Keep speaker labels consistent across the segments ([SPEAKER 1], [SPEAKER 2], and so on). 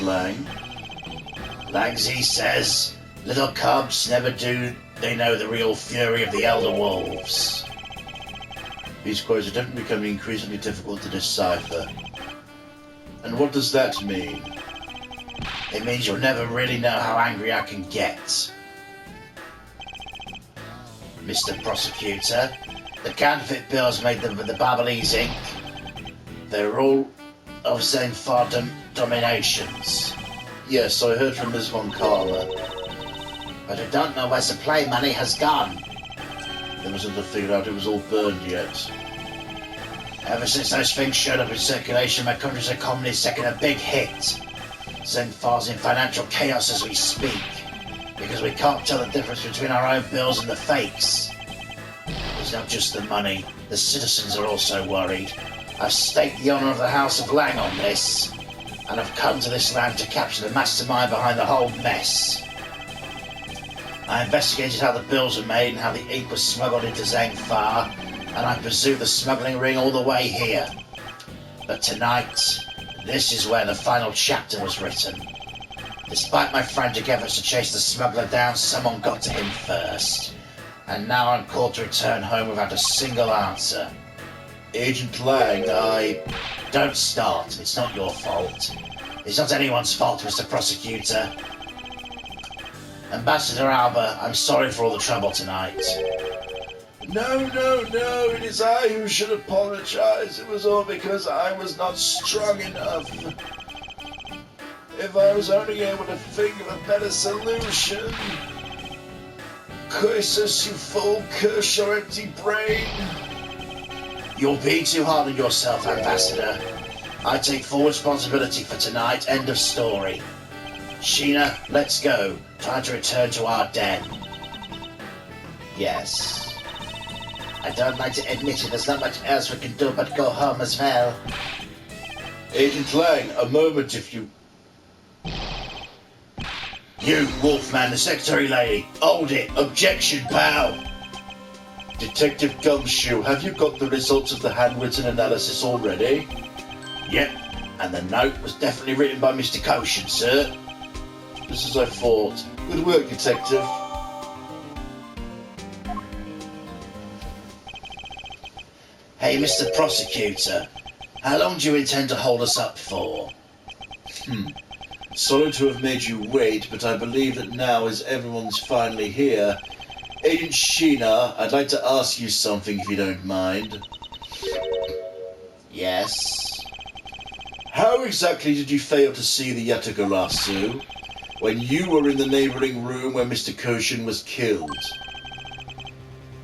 [SPEAKER 1] Agent Lang.
[SPEAKER 2] Langsy says, little cubs never do they know the real fury of the elder wolves.
[SPEAKER 1] These quotes are definitely becoming increasingly difficult to decipher. And what does that mean?
[SPEAKER 2] It means you'll never really know how angry I can get. Mr. Prosecutor, the counterfeit bills made them with the Barbalese ink. They're all of Zenfar dominations.
[SPEAKER 1] Yes, I heard from Ms. Von Carla.
[SPEAKER 2] But I don't know where supply money has gone.
[SPEAKER 1] There wasn't to figure out it was all burned yet.
[SPEAKER 2] Ever since those things showed up in circulation, my country's economy is taking a big hit. Zenfar's in financial chaos as we speak, because we can't tell the difference between our own bills and the fakes. It's not just the money, the citizens are also worried. I've staked the honour of the House of Lang on this, and I've come to this land to capture the mastermind behind the whole mess. I investigated how the bills were made and how the ink was smuggled into Zenfar, and I pursued the smuggling ring all the way here. But tonight, this is where the final chapter was written. Despite my frantic efforts to chase the smuggler down, someone got to him first. And now I'm called to return home without a single answer.
[SPEAKER 1] Agent Lang,
[SPEAKER 2] Don't start. It's not your fault. It's not anyone's fault, Mr. Prosecutor. Ambassador Alba, I'm sorry for all the trouble tonight.
[SPEAKER 1] No, it is I who should apologize. It was all because I was not strong enough. If I was only able to think of a better solution. Cursus, you fool, curse your empty brain.
[SPEAKER 2] You're being too hard on yourself, Ambassador. I take full responsibility for tonight. End of story. Shih-na, let's go. Time to return to our den. Yes. I don't like to admit it, there's not much else we can do but go home as well.
[SPEAKER 1] Agent Lang, a moment if you...
[SPEAKER 2] You, Wolfman, the secretary lady. Hold it. Objection, pal.
[SPEAKER 1] Detective Gumshoe, have you got the results of the handwritten analysis already?
[SPEAKER 2] Yep, and the note was definitely written by Mr. Koshin, sir.
[SPEAKER 1] Just as I thought. Good work, Detective.
[SPEAKER 2] Hey, Mr. Prosecutor, how long do you intend to hold us up for?
[SPEAKER 1] Sorry to have made you wait, but I believe that now, as everyone's finally here, Agent Shih-na, I'd like to ask you something if you don't mind.
[SPEAKER 2] Yes?
[SPEAKER 1] How exactly did you fail to see the Yatagarasu when you were in the neighbouring room where Mr. Koshin was killed?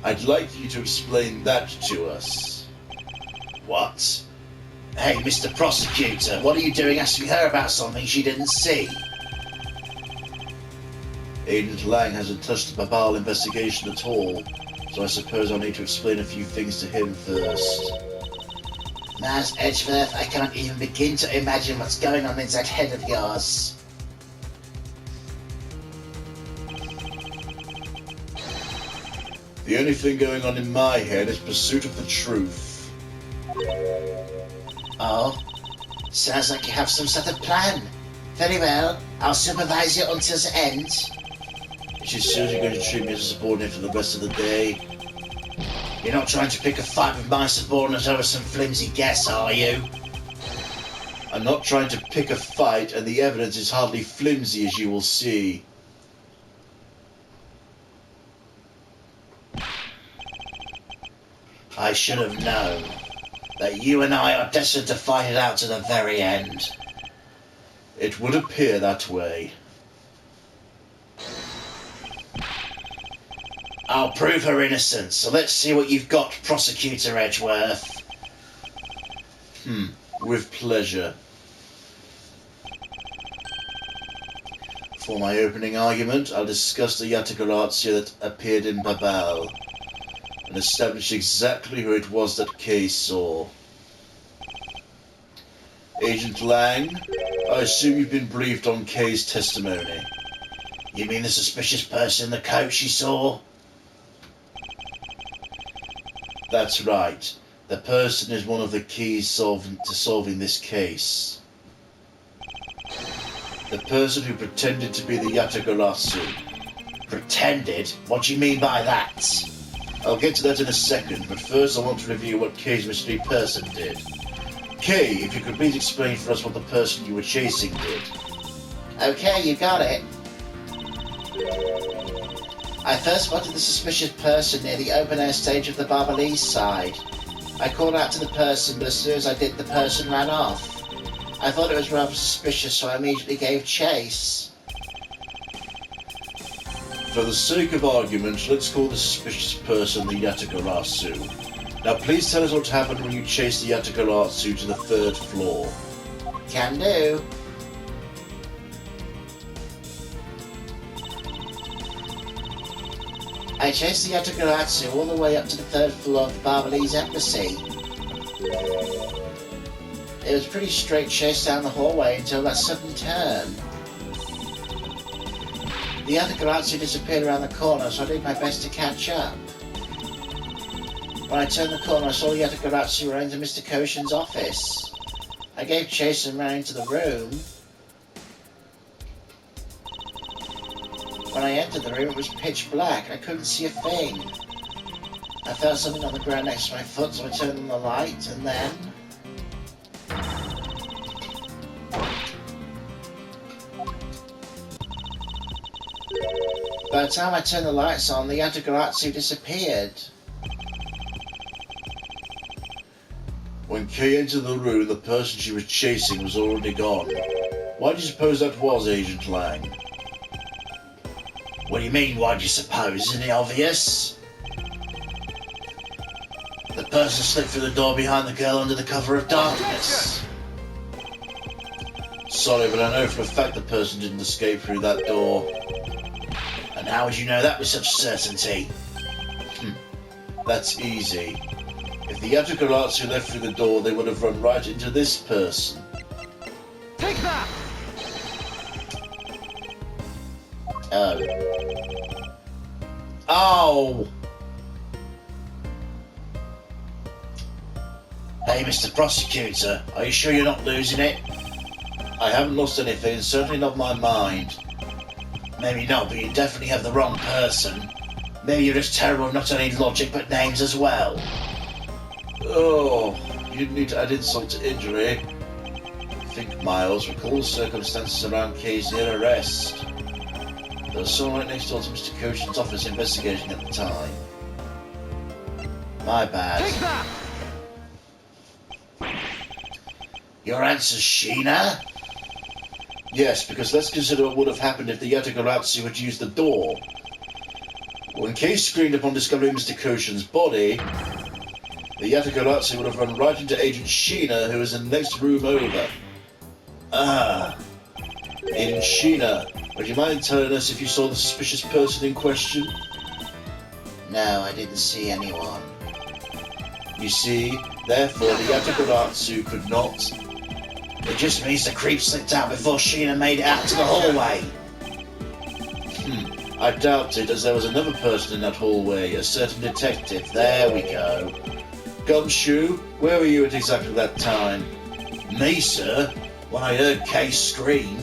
[SPEAKER 1] I'd like you to explain that to us.
[SPEAKER 2] What? Hey, Mr. Prosecutor, what are you doing asking her about something she didn't see?
[SPEAKER 1] Agent Lang hasn't touched the Babal investigation at all, so I suppose I'll need to explain a few things to him first.
[SPEAKER 2] Mars Edgeworth, I cannot even begin to imagine what's going on in that head of yours.
[SPEAKER 1] The only thing going on in my head is pursuit of the truth.
[SPEAKER 2] Oh, sounds like you have some sort of plan. Very well, I'll supervise you until the end.
[SPEAKER 1] Is she seriously going to treat me as a subordinate for the rest of the day?
[SPEAKER 2] You're not trying to pick a fight with my subordinate over some flimsy guess, are you?
[SPEAKER 1] I'm not trying to pick a fight, and the evidence is hardly flimsy, as you will see.
[SPEAKER 2] I should have known that you and I are destined to fight it out to the very end.
[SPEAKER 1] It would appear that way.
[SPEAKER 2] I'll prove her innocence, so let's see what you've got, Prosecutor Edgeworth.
[SPEAKER 1] With pleasure. For my opening argument, I'll discuss the Yatagarasu that appeared in Babal, and establish exactly who it was that Kay saw. Agent Lang, I assume you've been briefed on Kay's testimony.
[SPEAKER 2] You mean the suspicious person in the coat she saw?
[SPEAKER 1] That's right. The person is one of the keys to solving this case. The person who pretended to be the Yatagarasu.
[SPEAKER 2] Pretended? What do you mean by that?
[SPEAKER 1] I'll get to that in a second, but first I want to review what Kay's mystery person did. Kay, if you could please explain for us what the person you were chasing did.
[SPEAKER 2] Okay, you got it. I first spotted the suspicious person near the open-air stage of the Barbalese side. I called out to the person, but as soon as I did, the person ran off. I thought it was rather suspicious, so I immediately gave chase.
[SPEAKER 1] For the sake of argument, let's call the suspicious person the Yatagarasu. Now please tell us what happened when you chased the Yatagarasu to the 3rd floor.
[SPEAKER 2] Can do. I chased the Yatagarasu all the way up to the 3rd floor of the Barbalese embassy. It was a pretty straight chase down the hallway until that sudden turn. The Yatagarasu disappeared around the corner, so I did my best to catch up. When I turned the corner, I saw the Yatagarasu run into Mr. Koshin's office. I gave chase and ran into the room. When I entered the room, it was pitch black and I couldn't see a thing. I felt something on the ground next to my foot, so I turned on the light, and then... By the time I turned the lights on, the Yatagarasu disappeared.
[SPEAKER 1] When Kay entered the room, the person she was chasing was already gone. Why do you suppose that was, Agent Lang?
[SPEAKER 2] What do you mean, why do you suppose? Isn't it obvious? The person slipped through the door behind the girl under the cover of darkness.
[SPEAKER 1] Sorry, but I know for a fact the person didn't escape through that door.
[SPEAKER 2] And how would you know that with such certainty?
[SPEAKER 1] That's easy. If the Yatagarasu left through the door, they would have run right into this person.
[SPEAKER 3] Take that!
[SPEAKER 2] Oh.
[SPEAKER 1] Ow!
[SPEAKER 2] Hey, Mr. Prosecutor, are you sure you're not losing it?
[SPEAKER 1] I haven't lost anything, certainly not my mind.
[SPEAKER 2] Maybe not, but you definitely have the wrong person. Maybe you're just terrible with not only logic but names as well.
[SPEAKER 1] Oh, you didn't need to add insult to injury. Think, Miles, recall the circumstances around Kay's near arrest. There was someone right next door to Mr. Koshin's office investigating at the time.
[SPEAKER 2] My bad.
[SPEAKER 3] Take that!
[SPEAKER 2] Your answer's Shih-na?
[SPEAKER 1] Yes, because let's consider what would have happened if the Yatagarasu had used the door. When Kay screamed upon discovering Mr. Koshin's body, the Yatagarasu would have run right into Agent Shih-na, who was in the next room over. Agent Shih-na, would you mind telling us if you saw the suspicious person in question?
[SPEAKER 2] No, I didn't see anyone.
[SPEAKER 1] You see, therefore the Yatagarasu could not.
[SPEAKER 2] It just means the creep slipped out before Shih-na made it out to the hallway.
[SPEAKER 1] I doubt it, as there was another person in that hallway, a certain detective. There we go. Gumshoe, where were you at exactly that time?
[SPEAKER 2] Me, sir? When I heard Kay scream.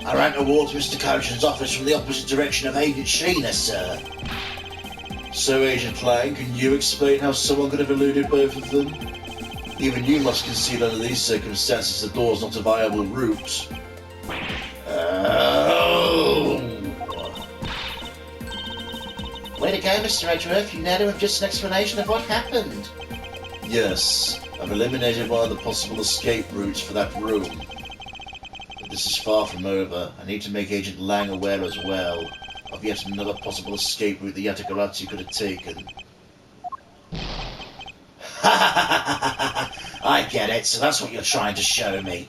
[SPEAKER 2] I ran towards Mr. Koshin's office from the opposite direction of Agent Shih-na, sir.
[SPEAKER 1] So, Agent Lang, can you explain how someone could have eluded both of them? Even you must concede under these circumstances the door's not a viable route.
[SPEAKER 2] Oh! Way to go, Mr. Edgeworth. You nailed it with just an explanation of what happened.
[SPEAKER 1] Yes, I've eliminated one of the possible escape routes for that room. But this is far from over. I need to make Agent Lang aware as well of yet another possible escape route the Yatagarasu could have taken.
[SPEAKER 2] I get it, so that's what you're trying to show me.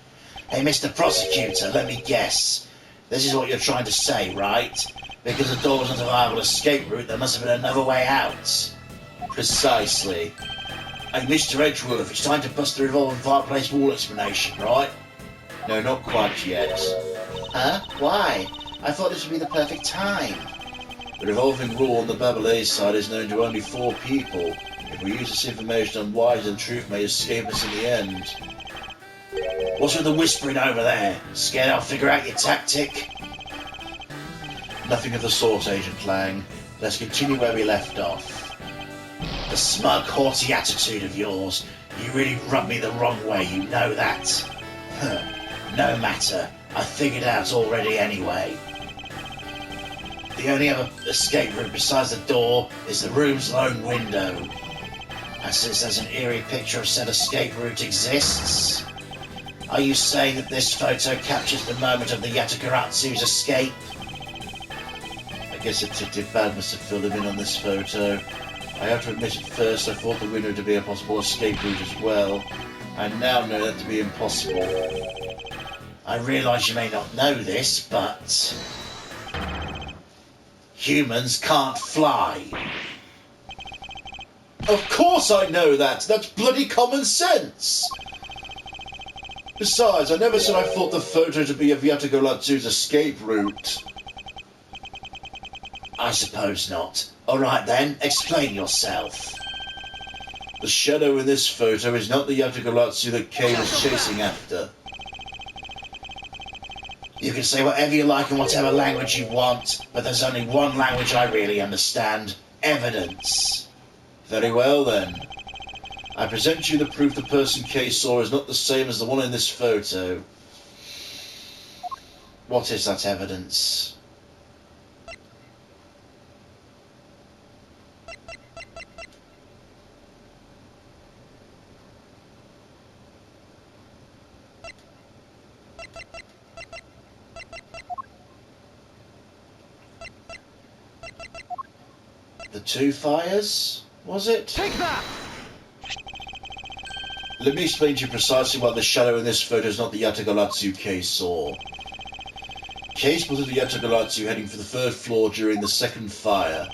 [SPEAKER 2] Hey, Mr. Prosecutor, let me guess. This is what you're trying to say, right? Because the door wasn't a viable escape route, there must have been another way out.
[SPEAKER 1] Precisely.
[SPEAKER 2] Hey, Mr. Edgeworth, it's time to bust the revolving fireplace wall explanation, right?
[SPEAKER 1] No, not quite yet.
[SPEAKER 2] Huh? Why? I thought this would be the perfect time.
[SPEAKER 1] The revolving wall on the Barbalese side is known to only 4 people. If we use this information unwisely, the truth may escape us in the end.
[SPEAKER 2] What's with the whispering over there? Scared I'll figure out your tactic?
[SPEAKER 1] Nothing of the sort, Agent Lang. Let's continue where we left off.
[SPEAKER 2] The smug, haughty attitude of yours. You really rub me the wrong way, you know that. No matter. I figured out already anyway. The only other escape route besides the door is the room's lone window. And since there's an eerie picture of said escape route exists, are you saying that this photo captures the moment of the Yatagaratsu's escape?
[SPEAKER 1] I guess Detective Bad must have filled him in on this photo. I have to admit at first I thought the window to be a possible escape route as well. I now know that to be impossible.
[SPEAKER 2] I realise you may not know this, but humans can't fly.
[SPEAKER 1] Of course I know that! That's bloody common sense! Besides, I never said I thought the photo to be of Yatagaratsu's escape route.
[SPEAKER 2] I suppose not. Alright then, explain yourself.
[SPEAKER 1] The shadow in this photo is not the Yatagaratsu that Kay was chasing after.
[SPEAKER 2] You can say whatever you like in whatever language you want, but there's only one language I really understand. Evidence.
[SPEAKER 1] Very well then. I present you the proof the person Kay saw is not the same as the one in this photo.
[SPEAKER 2] What is that evidence?
[SPEAKER 1] The two fires, was it?
[SPEAKER 3] Take that!
[SPEAKER 1] Let me explain to you precisely why the shadow in this photo is not the Yatagaratsu Kay saw. Kay spotted the Yatagaratsu heading for the third floor during the second fire.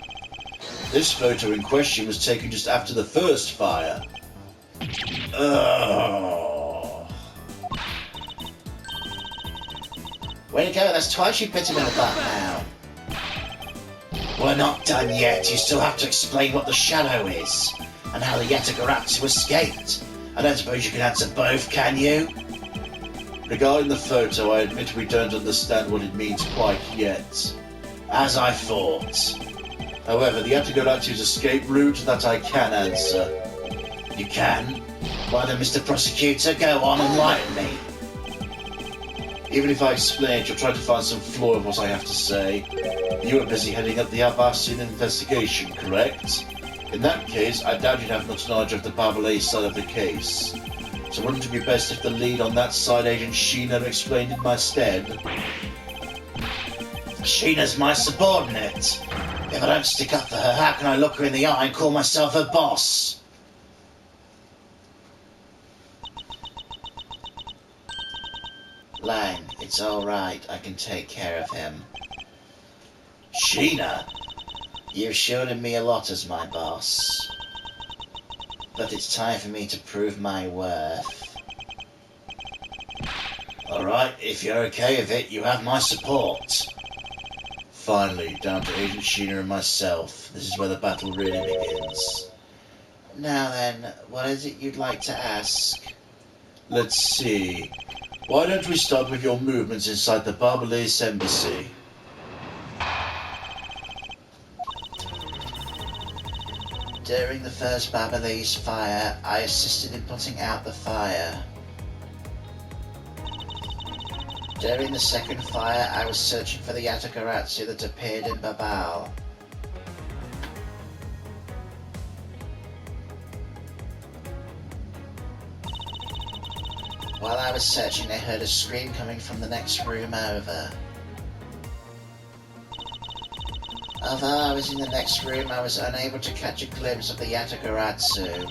[SPEAKER 1] This photo in question was taken just after the first fire.
[SPEAKER 2] Way to go, that's twice you've bitten in the butt now. We're not done yet. You still have to explain what the shadow is, and how the Yatagaratsu escaped. I don't suppose you can answer both, can you?
[SPEAKER 1] Regarding the photo, I admit we don't understand what it means quite yet.
[SPEAKER 2] As I thought.
[SPEAKER 1] However, the Yatagaratsu's escape route, that I can answer.
[SPEAKER 2] You can? Well then, Mr. Prosecutor, go on and enlighten me.
[SPEAKER 1] Even if I explain it, you'll try to find some flaw in what I have to say. You are busy heading up the Abbasian investigation, correct? In that case, I doubt you'd have much knowledge of the Babalay side of the case. So wouldn't it be best if the lead on that side, Agent Shih-na, explained in my stead?
[SPEAKER 2] Shih-na's my subordinate. If I don't stick up for her, how can I look her in the eye and call myself her boss? Lang, it's all right. I can take care of him. Shih-na, you've shielded me a lot as my boss. But it's time for me to prove my worth. Alright, if you're okay with it, you have my support.
[SPEAKER 1] Finally, down to Agent Shih-na and myself. This is where the battle really begins.
[SPEAKER 2] Now then, what is it you'd like to ask?
[SPEAKER 1] Let's see. Why don't we start with your movements inside the Babalay embassy?
[SPEAKER 2] During the first Babalay fire, I assisted in putting out the fire. During the second fire, I was searching for the Yatagaratsu that appeared in Babal. While I was searching, I heard a scream coming from the next room over. Although I was in the next room, I was unable to catch a glimpse of the Yatagaratsu.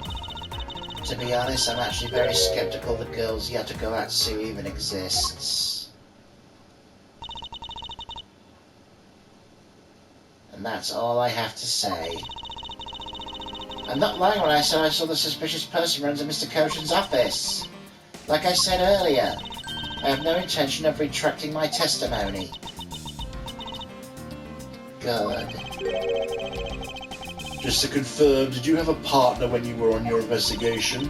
[SPEAKER 2] To be honest, I'm actually very skeptical the girl's Yatagaratsu even exists. And that's all I have to say. I'm not lying when I said I saw the suspicious person run to Mr. Koshin's office. Like I said earlier, I have no intention of retracting my testimony. Good.
[SPEAKER 1] Just to confirm, did you have a partner when you were on your investigation?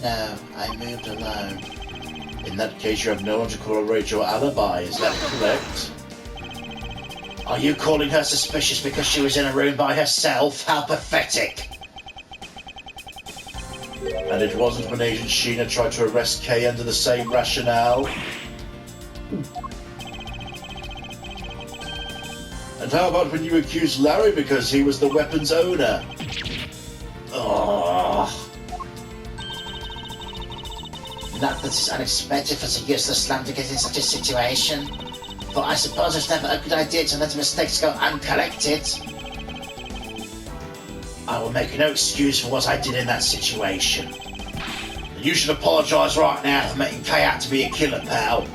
[SPEAKER 2] No, I moved alone.
[SPEAKER 1] In that case, you have no one to corroborate your alibi, is that correct?
[SPEAKER 2] Are you calling her suspicious because she was in a room by herself? How pathetic!
[SPEAKER 1] And it wasn't when Agent Shih-na tried to arrest Kay under the same rationale? And how about when you accused Larry because he was the weapon's owner?
[SPEAKER 2] Oh. Not that it's unexpected for a useless slam to get in such a situation, but I suppose it's never a good idea to let mistakes go uncorrected. I will make no excuse for what I did in that situation. And you should apologise right now for making Kay out to be a killer, pal.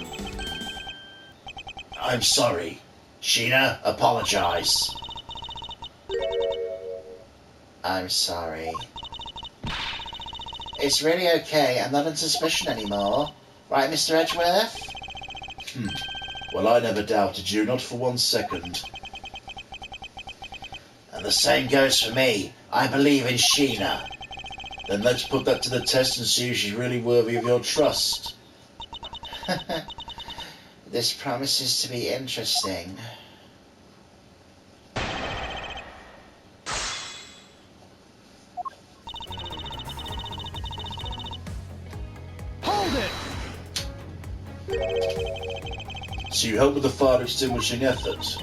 [SPEAKER 2] I'm sorry. Shih-na, apologise. I'm sorry. It's really okay. I'm not on suspicion anymore. Right, Mr. Edgeworth?
[SPEAKER 1] Well, I never doubted you, not for 1 second.
[SPEAKER 2] And the same goes for me. I believe in Shih-na.
[SPEAKER 1] Then let's put that to the test and see if she's really worthy of your trust.
[SPEAKER 2] This promises to be interesting.
[SPEAKER 3] Hold it!
[SPEAKER 1] So you helped with the fire extinguishing effort?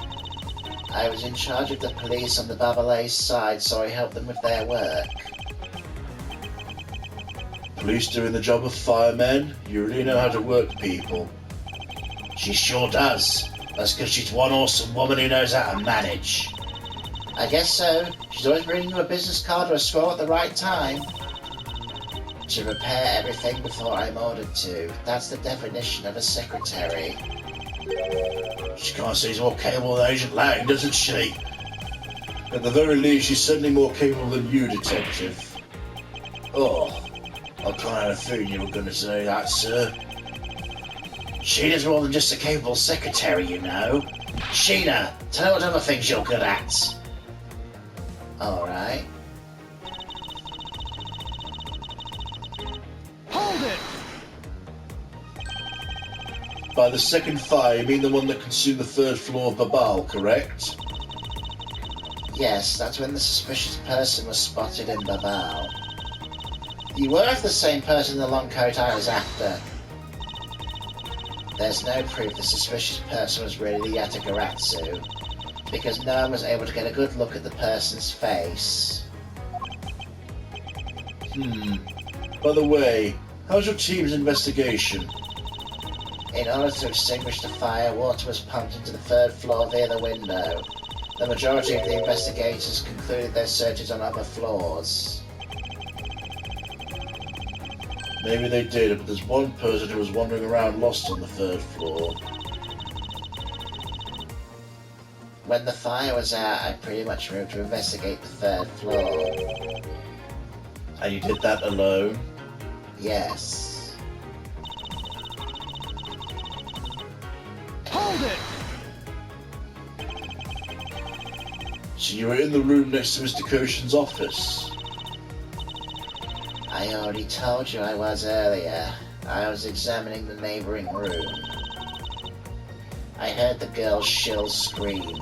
[SPEAKER 2] I was in charge of the police on the Babalay's side, so I helped them with their work.
[SPEAKER 1] Police doing the job of firemen? You really know how to work people.
[SPEAKER 2] She sure does. That's because she's one awesome woman who knows how to manage. I guess so. She's always bringing you a business card or a scroll at the right time. To repair everything before I'm ordered to. That's the definition of a secretary.
[SPEAKER 1] She kind of seems more capable than Agent Lang, doesn't she? At the very least, she's certainly more capable than you, Detective. Oh, I kind of had a feeling you were going to say that, sir.
[SPEAKER 2] Shih-na's more than just a capable secretary, you know. Shih-na, tell her what other things you're good at. Alright.
[SPEAKER 3] Hold it!
[SPEAKER 1] By the second fire, you mean the one that consumed the 3rd floor of Babal, correct?
[SPEAKER 2] Yes, that's when the suspicious person was spotted in Babal. You were the same person in the long coat I was after. There's no proof the suspicious person was really the Yatagaratsu, because no one was able to get a good look at the person's face.
[SPEAKER 1] By the way, how's your team's investigation?
[SPEAKER 2] In order to extinguish the fire, water was pumped into the 3rd floor via the window. The majority of the investigators concluded their searches on other floors.
[SPEAKER 1] Maybe they did, but there's one person who was wandering around lost on the 3rd floor.
[SPEAKER 2] When the fire was out, I pretty much moved to investigate the 3rd floor.
[SPEAKER 1] And you did that alone?
[SPEAKER 2] Yes.
[SPEAKER 3] Hold it!
[SPEAKER 1] So you were in the room next to Mr. Koshin's office?
[SPEAKER 2] I already told you I was earlier. I was examining the neighboring room. I heard the girl's shrill scream.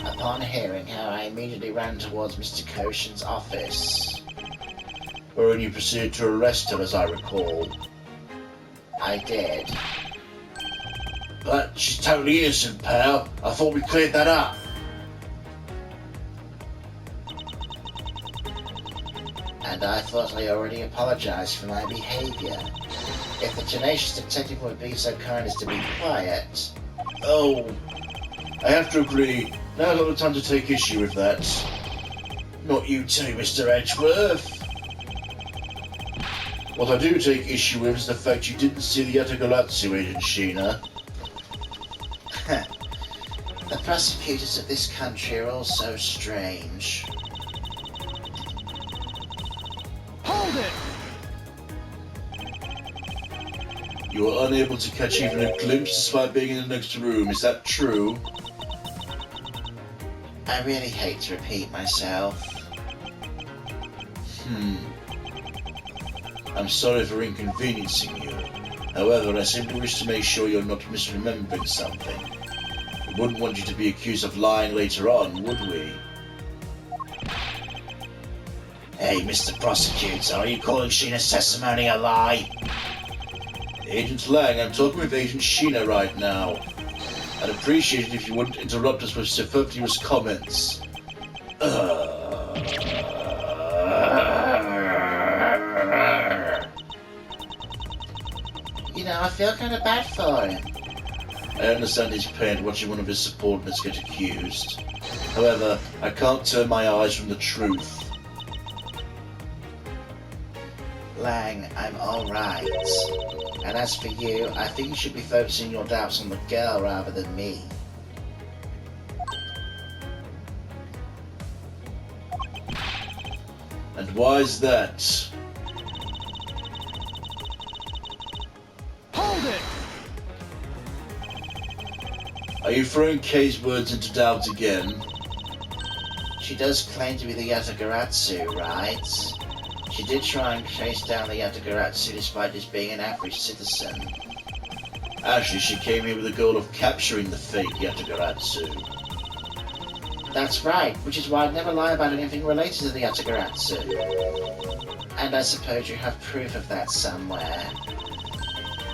[SPEAKER 2] Upon hearing her, I immediately ran towards Mr. Koshin's office.
[SPEAKER 1] Wherein you proceeded to arrest her, as I recall.
[SPEAKER 2] I did.
[SPEAKER 1] But she's totally innocent, pal. I thought we cleared that up.
[SPEAKER 2] And I thought I already apologized for my behavior. If the tenacious detective would be so kind as to be quiet.
[SPEAKER 1] Oh, I have to agree. Now's not the time to take issue with that. Not you too, Mr. Edgeworth. What I do take issue with is the fact you didn't see the Yatagaratsu, Agent Shih-na.
[SPEAKER 2] The prosecutors of this country are all so strange.
[SPEAKER 3] Hold it!
[SPEAKER 1] You were unable to catch even a glimpse despite being in the next room, is that true?
[SPEAKER 2] I really hate to repeat myself.
[SPEAKER 1] I'm sorry for inconveniencing you. However, I simply wish to make sure you're not misremembering something. We wouldn't want you to be accused of lying later on, would we?
[SPEAKER 2] Hey, Mr. Prosecutor, are you calling Shih-na's testimony a lie?
[SPEAKER 1] Agent Lang, I'm talking with Agent Shih-na right now. I'd appreciate it if you wouldn't interrupt us with superfluous comments.
[SPEAKER 2] You know, I feel kind of bad for him.
[SPEAKER 1] I understand his pain watching one of his subordinates get accused. However, I can't turn my eyes from the truth.
[SPEAKER 2] Lang, I'm alright. And as for you, I think you should be focusing your doubts on the girl rather than me.
[SPEAKER 1] And why is that?
[SPEAKER 3] Hold it!
[SPEAKER 1] Are you throwing Kay's words into doubt again?
[SPEAKER 2] She does claim to be the Yatagaratsu, right? She did try and chase down the Yatagaratsu despite just being an average citizen.
[SPEAKER 1] Actually, she came here with the goal of capturing the fake Yatagaratsu.
[SPEAKER 2] That's right, which is why I'd never lie about anything related to the Yatagaratsu. And I suppose you have proof of that somewhere.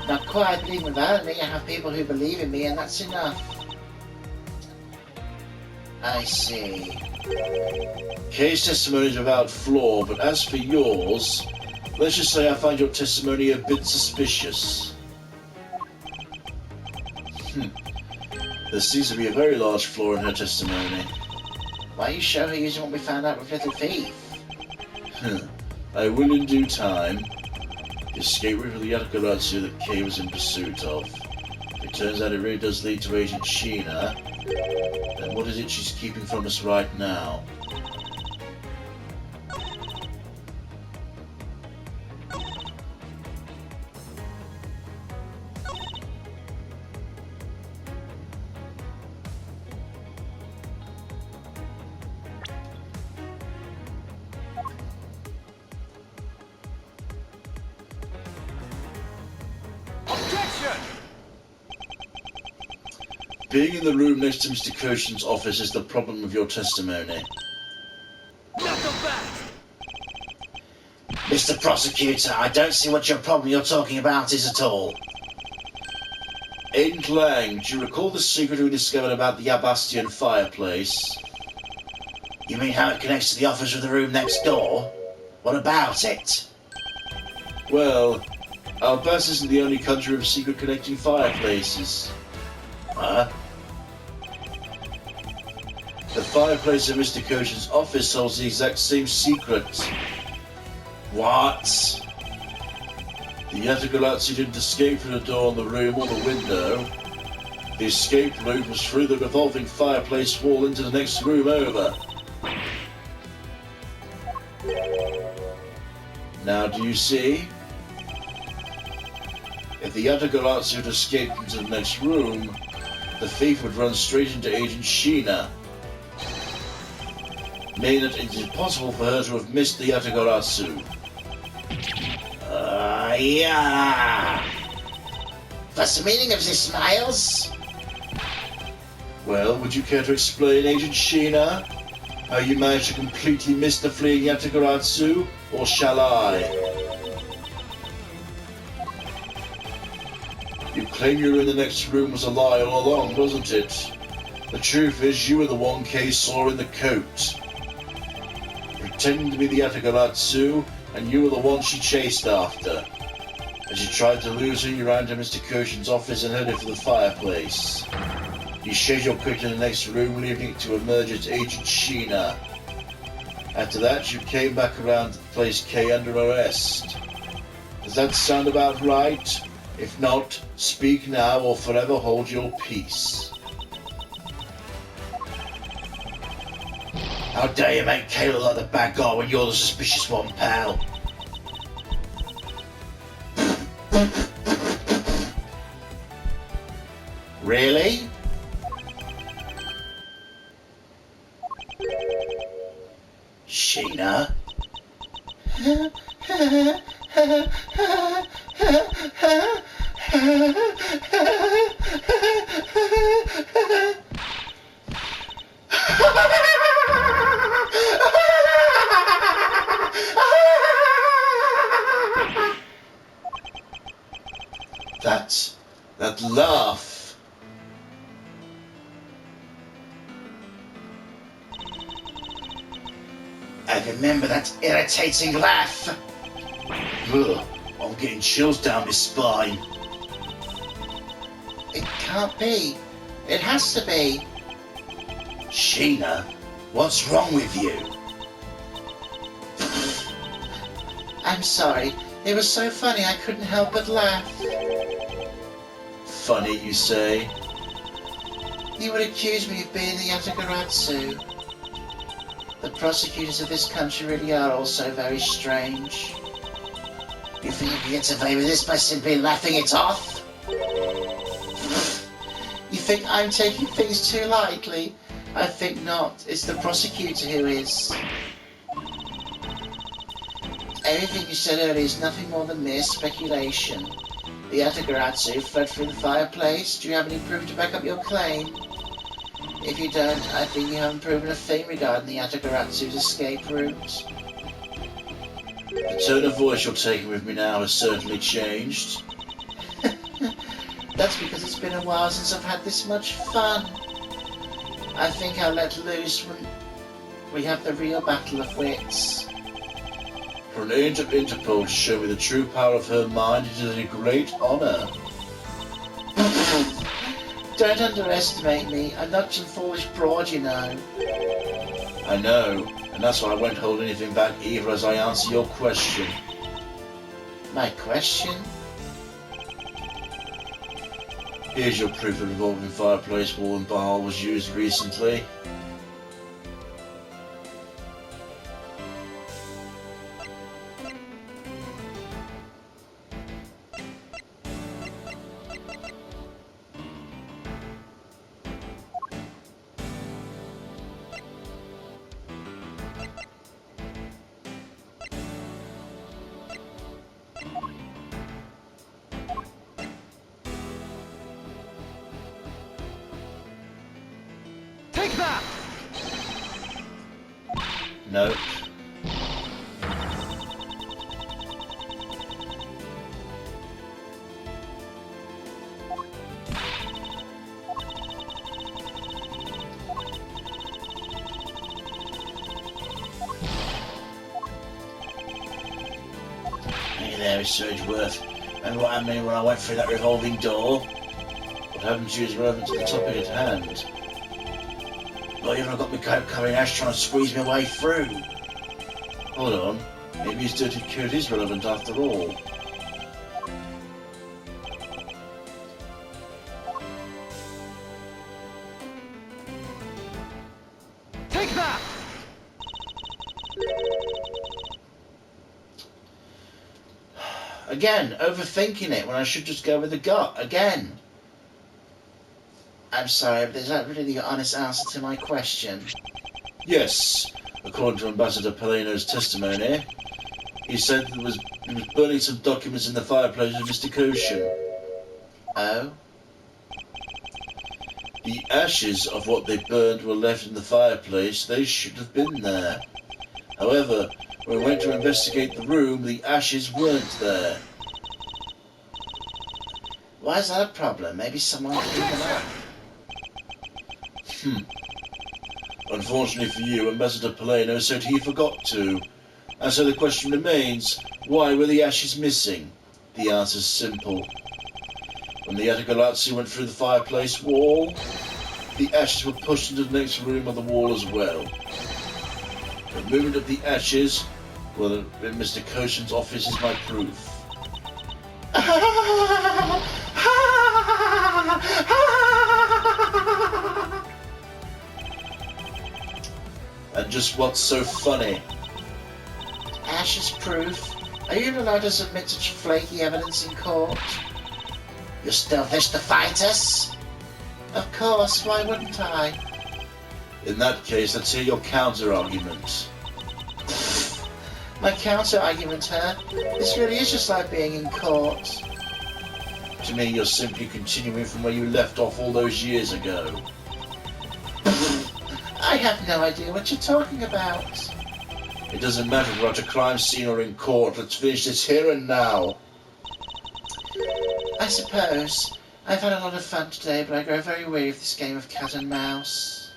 [SPEAKER 2] Not quite, but even without me, I have people who believe in me, and that's enough. I see.
[SPEAKER 1] Kay's testimony is without flaw, but as for yours, let's just say I find your testimony a bit suspicious. There seems to be a very large flaw in her testimony.
[SPEAKER 2] Why are you sure her using what we found out with Little Thief?
[SPEAKER 1] I will in due time. The escape route for the Yatagaratsu that Kay was in pursuit of. If it turns out it really does lead to Agent Shih-na, then what is it she's keeping from us right now?
[SPEAKER 3] Objection!
[SPEAKER 1] Being in the room next to Mr. Koshin's office is the problem with your testimony.
[SPEAKER 3] Knuckle back!
[SPEAKER 2] Mr. Prosecutor, I don't see what your problem you're talking about is at all.
[SPEAKER 1] Agent Lang, do you recall the secret we discovered about the Yabastian fireplace?
[SPEAKER 2] You mean how it connects to the office of the room next door? What about it?
[SPEAKER 1] Well, Albus isn't the only country with secret connecting fireplaces.
[SPEAKER 2] Huh?
[SPEAKER 1] The fireplace in Mr. Koshin's office holds the exact same secret.
[SPEAKER 2] What?
[SPEAKER 1] The Yatagaratsu didn't escape through the door on the room or the window. The escape route was through the revolving fireplace wall into the next room over. Now do you see? If the Yatagaratsu had escaped into the next room, the thief would run straight into Agent Shih-na, meaning that it is impossible for her to have missed the Yatagaratsu.
[SPEAKER 2] Yeah. What's the meaning of this, Miles?
[SPEAKER 1] Well, would you care to explain, Agent Shih-na, how you managed to completely miss the fleeing Yatagaratsu, or shall I? You claim you were in the next room was a lie all along, wasn't it? The truth is, you were the one Kay saw in the coat. Pretending to be the Yatagaratsu, and you were the one she chased after. As you tried to lose her, you ran to Mr. Koshin's office and headed for the fireplace. You shared your quick in the next room, leaving it to emerge as Agent Shih-na. After that, you came back around to place Kay under arrest. Does that sound about right? If not, speak now or forever hold your peace.
[SPEAKER 2] How dare you make Kay look like the bad guy when you're the suspicious one, pal? Really? Shih-na?
[SPEAKER 1] That laugh.
[SPEAKER 2] I remember that irritating laugh.
[SPEAKER 1] Ugh, I'm getting chills down my spine.
[SPEAKER 2] It can't be. It has to be.
[SPEAKER 1] Shih-na, what's wrong with you?
[SPEAKER 2] I'm sorry. It was so funny I couldn't help but laugh.
[SPEAKER 1] Funny, you say?
[SPEAKER 2] You would accuse me of being the Yatagarasu. The prosecutors of this country really are also very strange. You think you can get away with this by simply laughing it off? You think I'm taking things too lightly? I think not. It's the prosecutor who is. Everything you said earlier is nothing more than mere speculation. The Yatagarasu fled through the fireplace. Do you have any proof to back up your claim? If you don't, I think you haven't proven a thing regarding the Yatagaratsu's escape route.
[SPEAKER 1] The tone of voice you're taking with me now has certainly changed.
[SPEAKER 2] That's because it's been a while since I've had this much fun. I think I'll let loose when we have the real battle of wits.
[SPEAKER 1] For an agent of Interpol to show me the true power of her mind, it is a great honor.
[SPEAKER 2] Don't underestimate me. I'm not some foolish broad, you know.
[SPEAKER 1] I know, and that's why I won't hold anything back either as I answer your question.
[SPEAKER 2] My question?
[SPEAKER 1] Here's your proof of revolving fireplace wall and bar was used recently.
[SPEAKER 3] Take that!
[SPEAKER 1] Nope.
[SPEAKER 2] Hey there, Sir Edgeworth. Remember what happened when I went through that revolving door?
[SPEAKER 1] What happened to you is relevant to the topic at hand.
[SPEAKER 2] Well, you've got me coat covering ash trying to squeeze my way through.
[SPEAKER 1] Hold on, maybe his dirty coat is relevant after all.
[SPEAKER 3] Take that!
[SPEAKER 2] Again, overthinking it when I should just go with the gut. Again. I'm sorry, but is that really the honest answer to my question?
[SPEAKER 1] Yes, according to Ambassador Palino's testimony, he said he was burning some documents in the fireplace with Mr. Koshin.
[SPEAKER 2] Oh?
[SPEAKER 1] The ashes of what they burned were left in the fireplace. They should have been there. However, when we went to investigate the room, the ashes weren't there.
[SPEAKER 2] Why is that a problem? Maybe someone cleaned them up.
[SPEAKER 1] Unfortunately for you, Ambassador Palino said he forgot to. And so the question remains, why were the ashes missing? The answer's simple. When the Yatagaratsu went through the fireplace wall, the ashes were pushed into the next room on the wall as well. The movement of the ashes, well, in Mr. Koshin's office is my proof. And just what's so funny?
[SPEAKER 2] Ashes proof? Are you allowed to submit such flaky evidence in court? You still wish to fight us? Of course, why wouldn't I?
[SPEAKER 1] In that case, let's hear your counter-argument.
[SPEAKER 2] My counter-argument, huh? This really is just like being in court.
[SPEAKER 1] to me you're simply continuing from where you left off all those years ago.
[SPEAKER 2] I have no idea what you're talking about.
[SPEAKER 1] It doesn't matter if we're at a crime scene or in court. Let's finish this here and now.
[SPEAKER 2] I suppose. I've had a lot of fun today, but I grow very weary of this game of cat and mouse.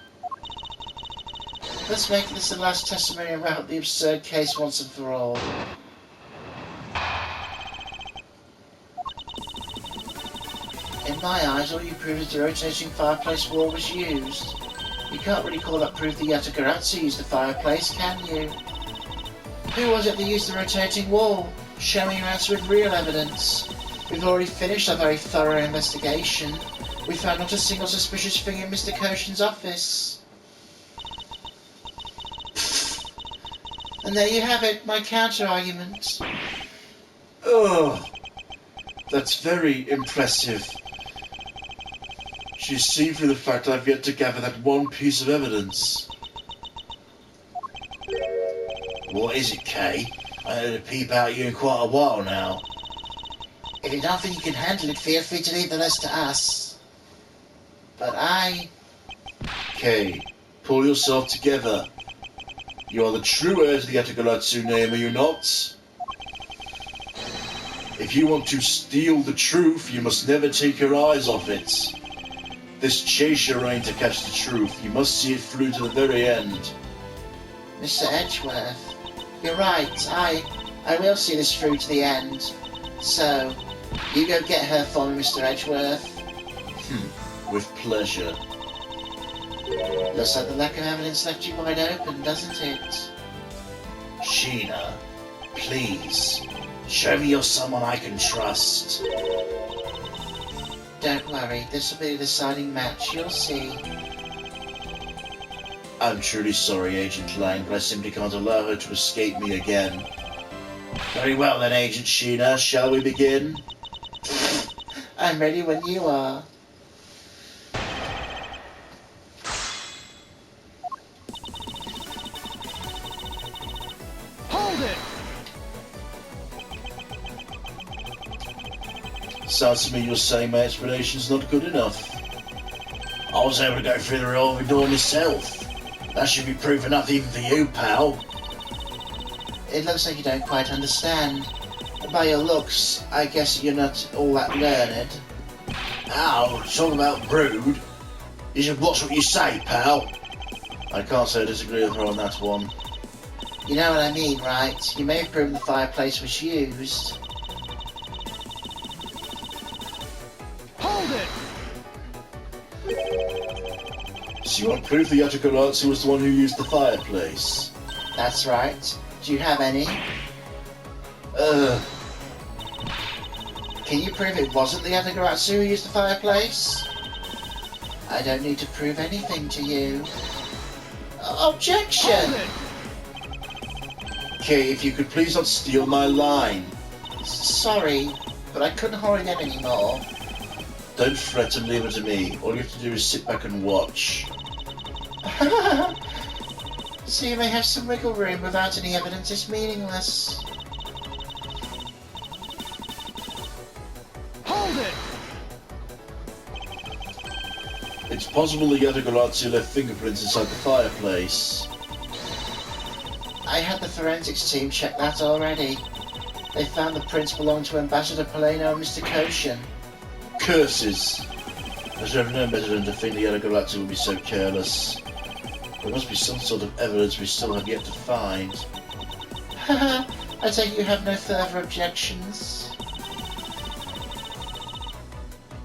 [SPEAKER 2] Let's make this the last testimony and wrap up the absurd case once and for all. In my eyes, all you proved is the rotating fireplace wall was used. You can't really call that proof the Yatagaratsu used the fireplace, can you? Who was it that used the rotating wall? Show me your answer with real evidence. We've already finished our very thorough investigation. We found not a single suspicious thing in Mr. Koshin's office. And there you have it, my counter-argument.
[SPEAKER 1] Oh, that's very impressive. You see through the fact I've yet to gather that one piece of evidence.
[SPEAKER 2] What is it, Kay? I heard a peep out you in quite a while now. If you don't think you can handle it, feel free to leave the rest to us. But
[SPEAKER 1] Kay, pull yourself together. You are the true heir to the Yatagaratsu name, are you not? If you want to steal the truth, you must never take your eyes off it. This chaser ain't to catch the truth. You must see it through to the very end.
[SPEAKER 2] Mr. Edgeworth, you're right. I will see this through to the end. So, you go get her for me, Mr. Edgeworth.
[SPEAKER 1] With pleasure.
[SPEAKER 2] Looks like the lack of evidence left you wide open, doesn't it?
[SPEAKER 1] Shih-na, please.
[SPEAKER 2] Show me you're someone I can trust. Don't worry, this will be the deciding match, you'll see.
[SPEAKER 1] I'm truly sorry, Agent Lang, but I simply can't allow her to escape me again.
[SPEAKER 2] Very well then, Agent Shih-na, shall we begin? I'm ready when you are.
[SPEAKER 3] Hold it!
[SPEAKER 1] Sounds to me you're saying my explanation's not good enough.
[SPEAKER 2] I was able to go through the revolving door myself. That should be proof enough even for you, pal. It looks like you don't quite understand. By your looks, I guess you're not all that learned. Ow, talk about rude. You should watch what you say, pal.
[SPEAKER 1] I can't say I disagree with her on that one.
[SPEAKER 2] You know what I mean, right? You may have proven the fireplace was used.
[SPEAKER 3] Hold it!
[SPEAKER 1] So you want proof the Yatagaratsu was the one who used the fireplace?
[SPEAKER 2] That's right. Do you have any? Can you prove it wasn't the Yatagaratsu who used the fireplace? I don't need to prove anything to you. Objection!
[SPEAKER 3] Hold it!
[SPEAKER 1] Kay, if you could please not steal my line.
[SPEAKER 2] Sorry, but I couldn't hold it in anymore.
[SPEAKER 1] Don't fret and leave it to me. All you have to do is sit back and watch.
[SPEAKER 2] So you may have some wiggle room without any evidence is meaningless.
[SPEAKER 3] Hold it!
[SPEAKER 1] It's possible the Yatagaratsu left fingerprints inside the fireplace.
[SPEAKER 2] I had the forensics team check that already. They found the prints belonged to Ambassador Poleno and Mr. Koshin.
[SPEAKER 1] Curses! I should have known better than to think the Yatagaratsu would be so careless. There must be some sort of evidence we still have yet to find.
[SPEAKER 2] Haha, I take you have no further objections.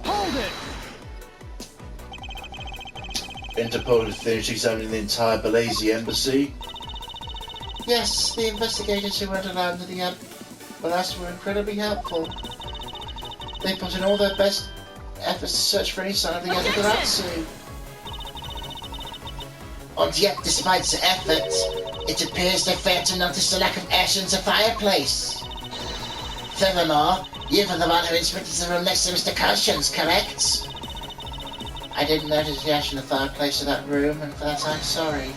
[SPEAKER 3] Hold it!
[SPEAKER 1] Interpol had finished examining the entire Belize embassy.
[SPEAKER 2] Yes, the investigators who went around to the Ambassador were incredibly helpful. They put in all their best efforts to search for any sign of the Yatagaratsu. And yet, despite the effort, it appears they failed to notice the lack of ash in the fireplace. Furthermore, you were the one who inspected the room next to Mr. Koshin's, correct? I didn't notice the ash in the fireplace of that room, and for that I'm sorry.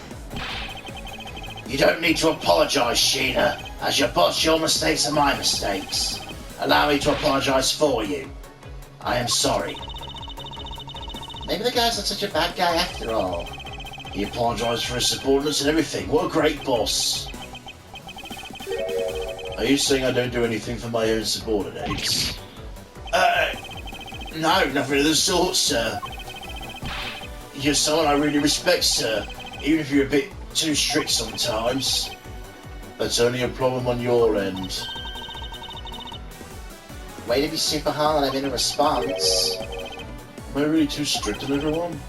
[SPEAKER 2] You don't need to apologise, Shih-na. As your boss, your mistakes are my mistakes. Allow me to apologise for you. I am sorry. Maybe the guy's not such a bad guy after all. He apologised for his subordinates and everything. What a great boss.
[SPEAKER 1] Are you saying I don't do anything for my own subordinates?
[SPEAKER 2] No, nothing of the sort, sir. You're someone I really respect, sir. Even if you're a bit too strict sometimes.
[SPEAKER 1] That's only a problem on your end.
[SPEAKER 2] Way to be super hard on him in a response.
[SPEAKER 1] Am I really too strict on everyone?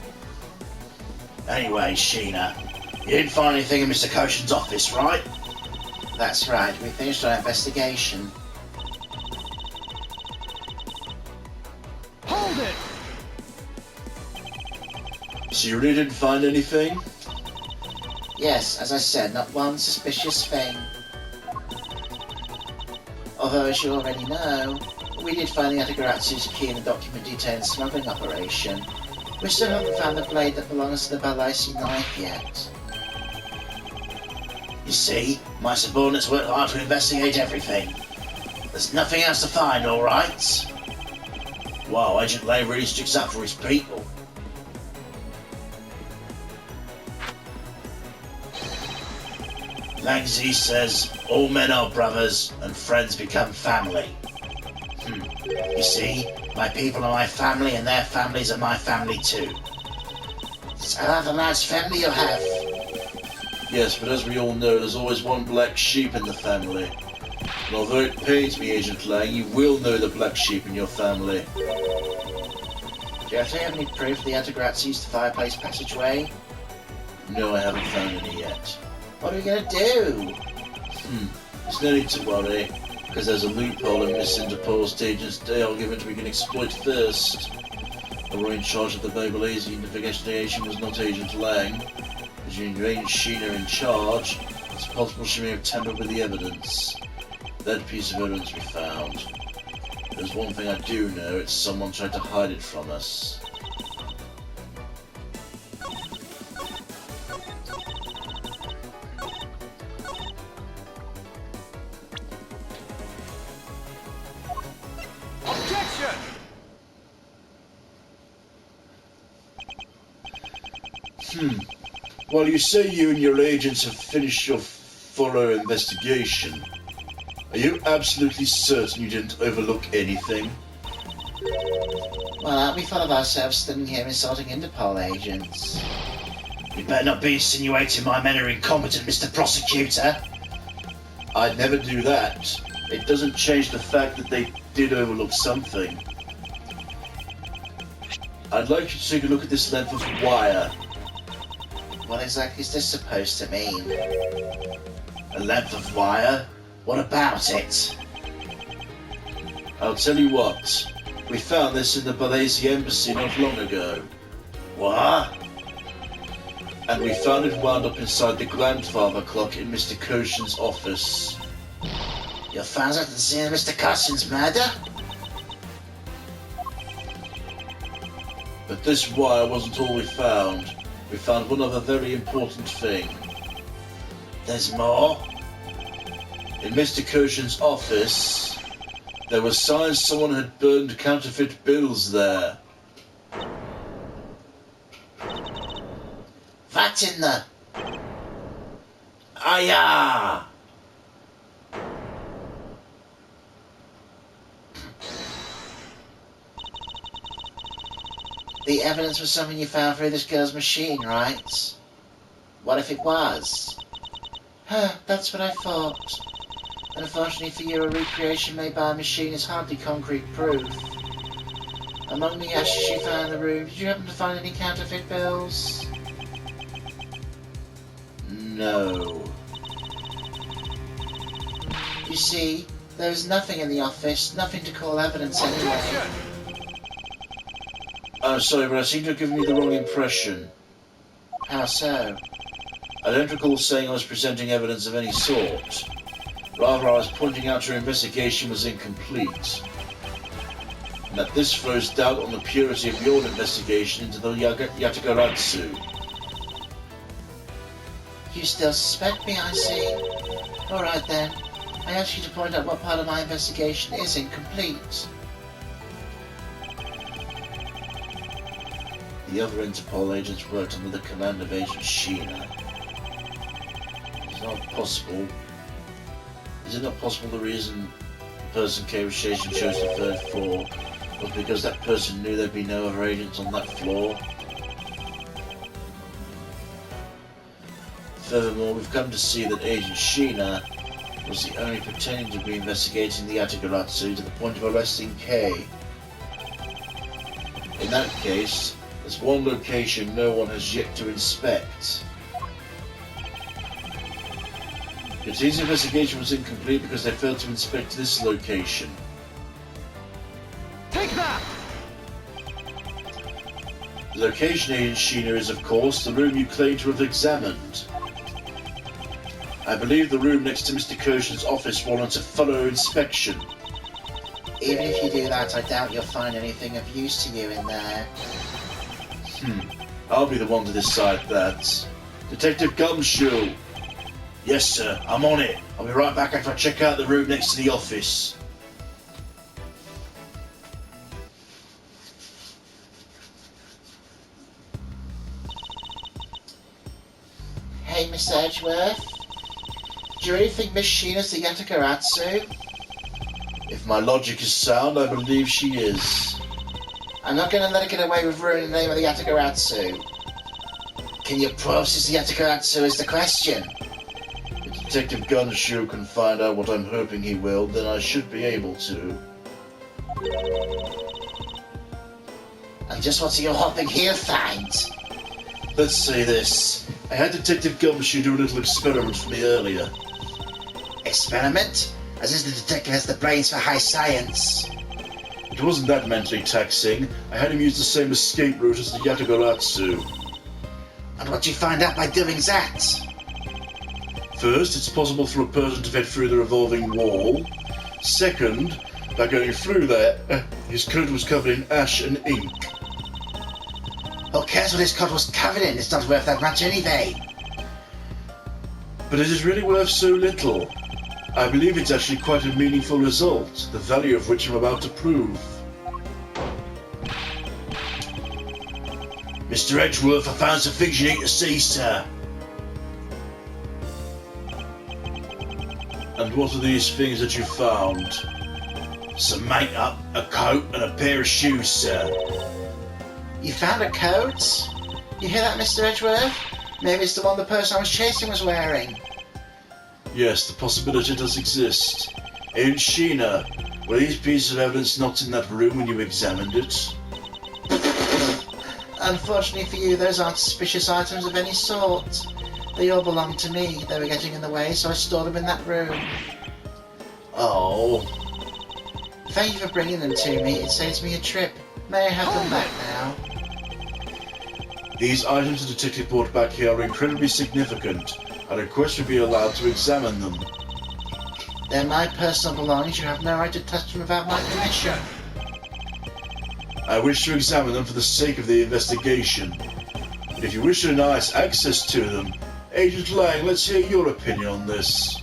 [SPEAKER 2] Anyway, Shih-na, you didn't find anything in Mr. Koshin's office, right? That's right, we finished our investigation.
[SPEAKER 3] Hold it!
[SPEAKER 1] So you really didn't find anything?
[SPEAKER 2] Yes, as I said, not one suspicious thing. Although, as you already know, we did find the Atagaratsu's key in the document detailing the smuggling operation. We still haven't found the blade that belongs to the Balaisi knife yet. You see, my subordinates worked hard to investigate everything. There's nothing else to find, alright? Wow, Agent Lay really sticks up for his people. Langzi says, all men are brothers and friends become family. You see, my people are my family and their families are my family too. It's a rather large family you have.
[SPEAKER 1] Yes, but as we all know, there's always one black sheep in the family. And although it pains me, Agent Lang, you will know the black sheep in your family.
[SPEAKER 2] Do you actually have any proof the Atagratz used the fireplace passageway?
[SPEAKER 1] No, I haven't found any yet.
[SPEAKER 2] What are we gonna do?
[SPEAKER 1] There's no need to worry, because there's a loophole in misinterposed Agent's Dale given we can exploit first. Although in charge of the Babalese investigation was not Agent Lang. As you arranged Shih-na in charge, it's possible she may have tampered with the evidence. That piece of evidence we found. There's one thing I do know, it's someone tried to hide it from us.
[SPEAKER 3] Objection!
[SPEAKER 1] Well, you say you and your agents have finished your thorough investigation. Are you absolutely certain you didn't overlook anything?
[SPEAKER 2] Well, aren't we full of ourselves standing here insulting Interpol agents? You better not be insinuating my men are incompetent, Mr. Prosecutor.
[SPEAKER 1] I'd never do that. It doesn't change the fact that they did overlook something. I'd like you to take a look at this length of wire.
[SPEAKER 2] What exactly is this supposed to mean? A length of wire? What about it?
[SPEAKER 1] I'll tell you what. We found this in the Balaisi embassy not long ago.
[SPEAKER 2] What?
[SPEAKER 1] And we found it wound up inside the grandfather clock in Mr. Koshin's office.
[SPEAKER 2] You found out the scene of Mr. Koshin's murder?
[SPEAKER 1] But this wire wasn't all we found. We found one other very important thing.
[SPEAKER 2] There's more?
[SPEAKER 1] In Mr. Koshin's office, there were signs someone had burned counterfeit bills there.
[SPEAKER 2] What in the... Aya! The evidence was something you found through this girl's machine, right? What if it was? That's what I thought. Unfortunately for you, a recreation made by a machine is hardly concrete proof. Among the ashes you found in the room, did you happen to find any counterfeit bills?
[SPEAKER 1] No.
[SPEAKER 2] You see, there was nothing in the office, nothing to call evidence anyway.
[SPEAKER 3] Objection!
[SPEAKER 1] I'm sorry, but I seem to have given you the wrong impression.
[SPEAKER 2] How so?
[SPEAKER 1] I don't recall saying I was presenting evidence of any sort. Rather, I was pointing out your investigation was incomplete. And that this throws doubt on the purity of your investigation into the Yatagaratsu.
[SPEAKER 2] You still suspect me, I see. Alright then. I ask you to point out what part of my investigation is incomplete.
[SPEAKER 1] the other Interpol agents worked under the command of Agent Shih-na. It's not possible. Is it not possible the reason the person came station chose the third floor was because that person knew there'd be no other agents on that floor? Furthermore, we've come to see that Agent Shih-na was the only pretending to be investigating the Yatagarasu to the point of arresting Kei. In that case, there's one location no one has yet to inspect. Your team's investigation was incomplete because they failed to inspect this location.
[SPEAKER 3] Take that!
[SPEAKER 1] The location, Agent Shih-na, is of course the room you claim to have examined. I believe the room next to Mr. Koshin's office warrants a thorough inspection.
[SPEAKER 2] Even if you do that, I doubt you'll find anything of use to you in there.
[SPEAKER 1] I'll be the one to decide that. Detective Gumshoe! Yes, sir, I'm on it. I'll be right back after I check out the room next to the office.
[SPEAKER 2] Hey, Mr. Edgeworth. Do you really think Miss Shih-na's the Yatagarasu?
[SPEAKER 1] If my logic is sound, I believe she is.
[SPEAKER 2] I'm not going to let her get away with ruining the name of the Yatagarasu. Can you prove she's the Yatagarasu is the question?
[SPEAKER 1] If Detective Gumshoe can find out what I'm hoping he will, then I should be able to.
[SPEAKER 2] And just what are you hoping he'll find?
[SPEAKER 1] Let's say this. I had Detective Gumshoe do a little experiment for me earlier.
[SPEAKER 2] Experiment? As if the detective has the brains for high science.
[SPEAKER 1] It wasn't that mentally taxing. I had him use the same escape route as the Yatagarasu.
[SPEAKER 2] And what do you find out by doing that?
[SPEAKER 1] First, it's possible for a person to fit through the revolving wall. Second, by going through there, his coat was covered in ash and ink.
[SPEAKER 2] Who cares what his coat was covered in? It's not worth that much anyway.
[SPEAKER 1] But it is really worth so little. I believe it's actually quite a meaningful result, the value of which I'm about to prove. Mr. Edgeworth, I found some things you need to see, sir. And what are these things that you found? Some makeup, a coat, and a pair of shoes, sir.
[SPEAKER 2] You found a coat? You hear that, Mr. Edgeworth? Maybe it's the one the person I was chasing was wearing.
[SPEAKER 1] Yes, the possibility does exist. Agent Shih-na, were these pieces of evidence not in that room when you examined it?
[SPEAKER 2] Unfortunately for you, those aren't suspicious items of any sort. They all belong to me. They were getting in the way, so I stored them in that room.
[SPEAKER 1] Oh.
[SPEAKER 2] Thank you for bringing them to me. It saves me a trip. May I have them back now?
[SPEAKER 1] These items the detective brought back here are incredibly significant. I request we be allowed to examine them.
[SPEAKER 2] They're my personal belongings. You have no right to touch them without my permission.
[SPEAKER 1] I wish to examine them for the sake of the investigation. But if you wish to deny us access to them, Agent Lang, let's hear your opinion on this.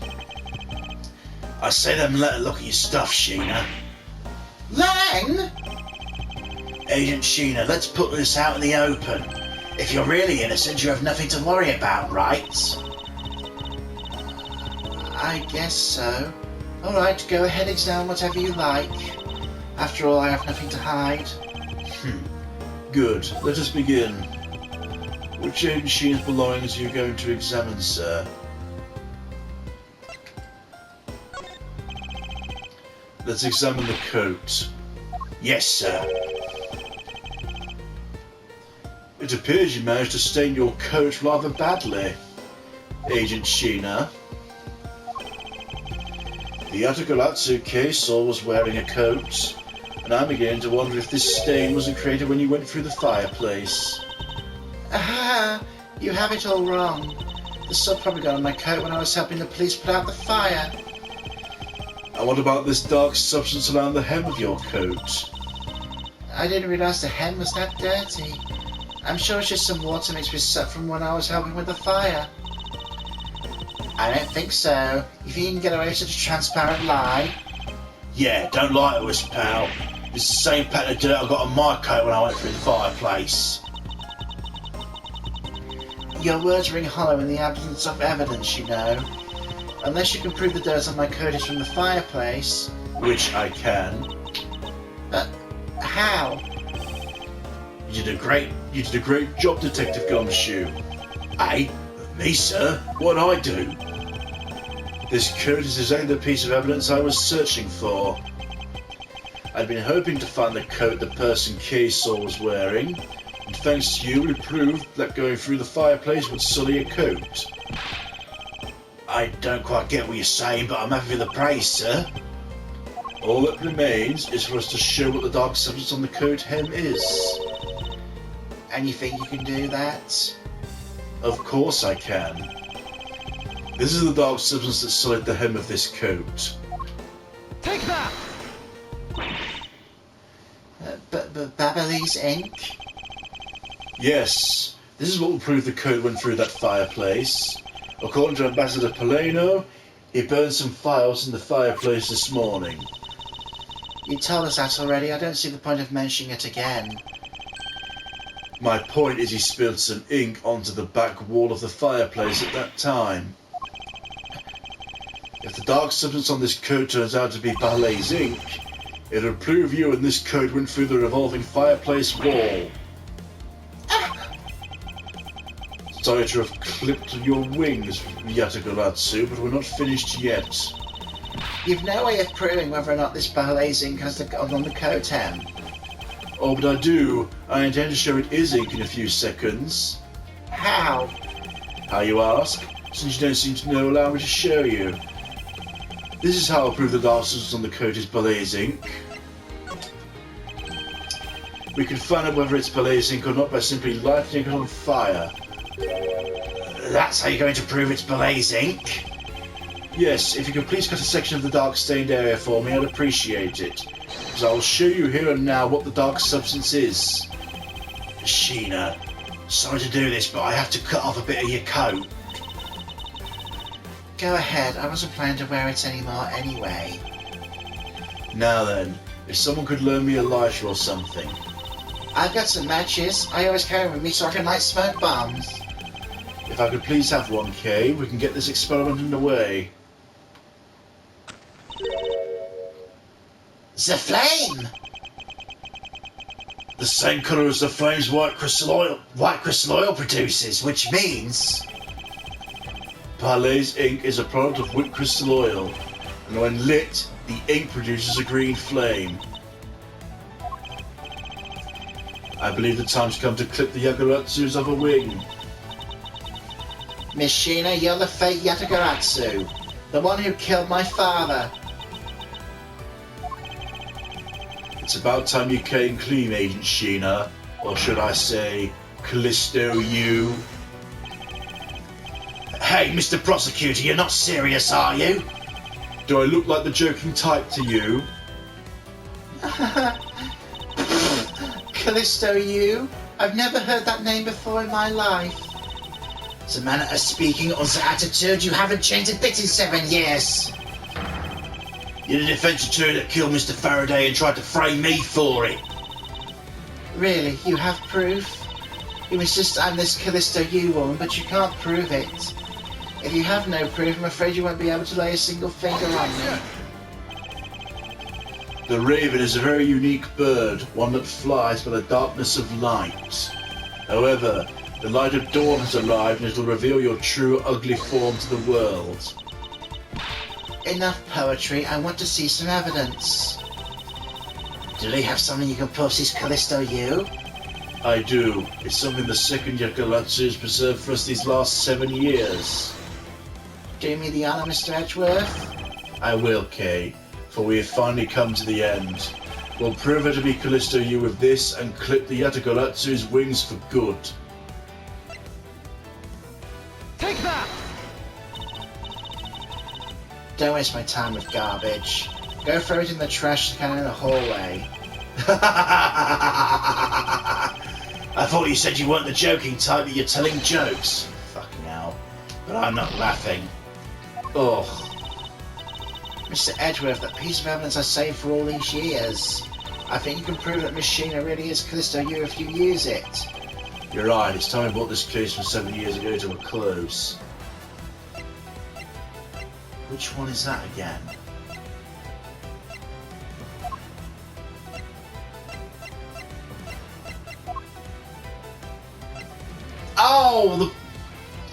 [SPEAKER 1] I say them let her look at your stuff, Shih-na.
[SPEAKER 2] Lang!
[SPEAKER 1] Agent Shih-na, let's put this out in the open. If you're really innocent, you have nothing to worry about, right?
[SPEAKER 2] I guess so. Alright, go ahead, examine whatever you like. After all, I have nothing to hide.
[SPEAKER 1] Good. Let us begin. Which Agent Shih-na's belongings are you going to examine, sir? Let's examine the coat. Yes, sir. It appears you managed to stain your coat rather badly, Agent Shih-na. The Yatagarasu case saw was wearing a coat, and I'm beginning to wonder if this stain wasn't created when you went through the fireplace.
[SPEAKER 2] Aha! You have it all wrong. The soot probably got on my coat when I was helping the police put out the fire.
[SPEAKER 1] And what about this dark substance around the hem of your coat?
[SPEAKER 2] I didn't realise the hem was that dirty. I'm sure it's just some water mixed with soot from when I was helping with the fire. I don't think so. If you can get away with such a transparent lie.
[SPEAKER 1] Yeah, don't lie to us, pal. It's the same pattern of dirt I got on my coat when I went through the fireplace.
[SPEAKER 2] Your words ring hollow in the absence of evidence, you know. Unless you can prove the dirt on my coat is from the fireplace.
[SPEAKER 1] Which I can.
[SPEAKER 2] How?
[SPEAKER 1] You did a great job, Detective Gumshoe. Hey, me, sir? What'd I do? This coat is exactly the piece of evidence I was searching for. I'd been hoping to find the coat the person Kay saw was wearing, and thanks to you, it proved that going through the fireplace would sully a coat.
[SPEAKER 2] I don't quite get what you're saying, but I'm happy with the praise, sir.
[SPEAKER 1] All that remains is for us to show what the dark substance on the coat hem is.
[SPEAKER 2] And you think you can do that?
[SPEAKER 1] Of course I can. This is the dark substance that sullied the hem of this coat.
[SPEAKER 3] Take that!
[SPEAKER 2] But Babalese ink?
[SPEAKER 1] Yes, this is what will prove the coat went through that fireplace. According to Ambassador Polano, he burned some files in the fireplace this morning.
[SPEAKER 2] You told us that already. I don't see the point of mentioning it again.
[SPEAKER 1] My point is he spilled some ink onto the back wall of the fireplace at that time. If the dark substance on this coat turns out to be Ballet's ink, it'll prove you and this coat went through the revolving fireplace wall. Sorry to have clipped your wings, Yatagoratsu, but we're not finished yet.
[SPEAKER 2] You've no way of proving whether or not this Ballet's ink has on the coat hem.
[SPEAKER 1] Oh, but I do. I intend to show it is ink in a few seconds.
[SPEAKER 2] How?
[SPEAKER 1] How, you ask? Since you don't seem to know, allow me to show you. This is how I'll prove the dark substance on the coat is Ballet's ink. We can find out whether it's Ballet's ink or not by simply lighting it on fire.
[SPEAKER 2] That's how you're going to prove it's Ballet's ink?
[SPEAKER 1] Yes, if you could please cut a section of the dark stained area for me, I'd appreciate it. Because I will show you here and now what the dark substance is.
[SPEAKER 2] Shih-na, sorry to do this, but I have to cut off a bit of your coat. Go ahead, I wasn't planning to wear it anymore anyway.
[SPEAKER 1] Now then, if someone could loan me a lighter or something.
[SPEAKER 2] I've got some matches. I always carry them with me so I can light smoke bombs.
[SPEAKER 1] If I could please have one, Kay, we can get this experiment underway.
[SPEAKER 2] The flame!
[SPEAKER 1] The same colour as the flame's white crystal oil
[SPEAKER 2] produces, which means...
[SPEAKER 1] Ballet's ink is a product of white crystal oil, and when lit, the ink produces a green flame. I believe the time's come to clip the Yagaratsu's other wing.
[SPEAKER 2] Miss Shih-na, you're the fake Yatagaratsu, the one who killed my father.
[SPEAKER 1] It's about time you came clean, Agent Shih-na, or should I say, Callisto you.
[SPEAKER 2] Hey, Mr. Prosecutor, you're not serious, are you?
[SPEAKER 1] Do I look like the joking type to you?
[SPEAKER 2] Callisto you? I've never heard that name before in my life. The manner of speaking or the attitude, you haven't changed a bit in 7 years. You're the defense attorney that killed Mr. Faraday and tried to frame me for it. Really? You have proof? You insist I'm this Callisto you woman, but you can't prove it. If you have no proof, I'm afraid you won't be able to lay a single finger on me.
[SPEAKER 1] The raven is a very unique bird, one that flies by the darkness of light. However, the light of dawn has arrived and it'll reveal your true ugly form to the world.
[SPEAKER 2] Enough poetry, I want to see some evidence. Do they have something you can post this Callisto you?
[SPEAKER 1] I do. It's something the second Yakaratsu has preserved for us these last 7 years.
[SPEAKER 2] Do me the honor, Mr. Edgeworth?
[SPEAKER 1] I will, Kay, for we have finally come to the end. We'll prove her to be Callisto you with this and clip the Yatagoratsu's wings for good.
[SPEAKER 3] Take that!
[SPEAKER 2] Don't waste my time with garbage. Go throw it in the trash can in the hallway. I thought you said you weren't the joking type, but you're telling jokes. Fucking hell. But I'm not laughing. Ugh. Mr. Edgeworth, that piece of evidence I saved for all these years. I think you can prove that Miss Shih-na really is Callisto you if you use it.
[SPEAKER 1] You're right, it's time I brought this case from 7 years ago to a close. Which one is that again? Oh, the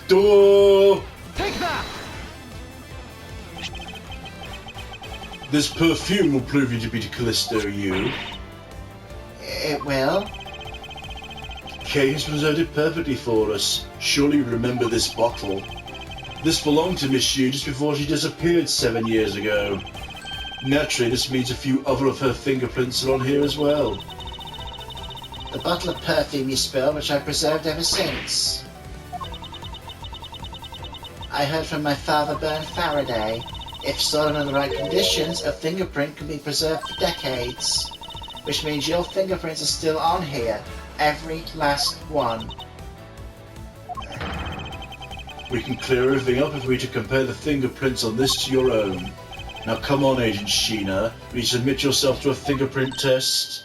[SPEAKER 1] door!
[SPEAKER 3] Take that!
[SPEAKER 1] This perfume will prove you to be Callisto, you.
[SPEAKER 2] It will.
[SPEAKER 1] Kay has preserved it perfectly for us. Surely you remember this bottle. This belonged to Miss Yu just before she disappeared 7 years ago. Naturally, this means a few other of her fingerprints are on here as well.
[SPEAKER 2] The bottle of perfume you spilled, which I've preserved ever since. I heard from my father, Bernard Faraday. If stored in the right conditions, a fingerprint can be preserved for decades. Which means your fingerprints are still on here. Every last one.
[SPEAKER 1] We can clear everything up if we to compare the fingerprints on this to your own. Now come on, Agent Shih-na. Will you submit yourself to a fingerprint test?